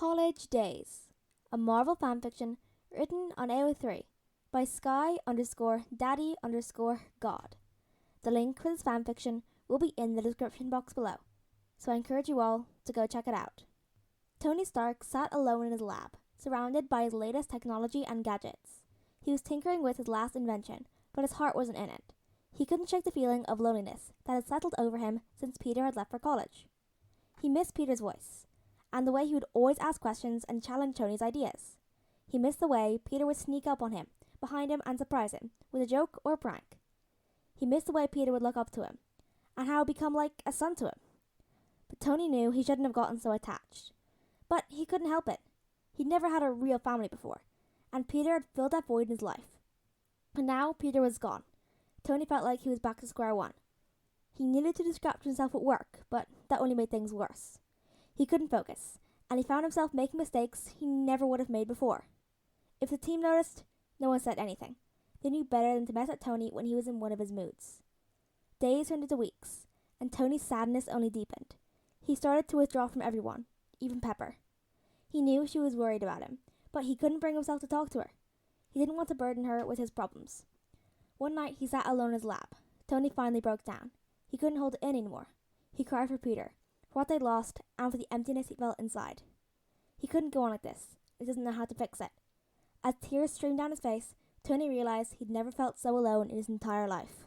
College Days, a Marvel fanfiction written on AO3 by Sky_Daddy_God. The link for this fanfiction will be in the description box below, so I encourage you all to go check it out. Tony Stark sat alone in his lab, surrounded by his latest technology and gadgets. He was tinkering with his last invention, but his heart wasn't in it. He couldn't shake the feeling of loneliness that had settled over him since Peter had left for college. He missed Peter's voice, and the way he would always ask questions and challenge Tony's ideas. He missed the way Peter would sneak up on him, behind him, and surprise him with a joke or a prank. He missed the way Peter would look up to him, and how he would become like a son to him. But Tony knew he shouldn't have gotten so attached. But he couldn't help it. He'd never had a real family before, and Peter had filled that void in his life. And now Peter was gone. Tony felt like he was back to square one. He needed to distract himself at work, but that only made things worse. He couldn't focus, and he found himself making mistakes he never would have made before. If the team noticed, no one said anything. They knew better than to mess at Tony when he was in one of his moods. Days turned into weeks, and Tony's sadness only deepened. He started to withdraw from everyone, even Pepper. He knew she was worried about him, but he couldn't bring himself to talk to her. He didn't want to burden her with his problems. One night he sat alone in his lab. Tony finally broke down. He couldn't hold it in anymore. He cried for Peter, for what they'd lost, and for the emptiness he felt inside. He couldn't go on like this. He doesn't know how to fix it. As tears streamed down his face, Tony realized he'd never felt so alone in his entire life.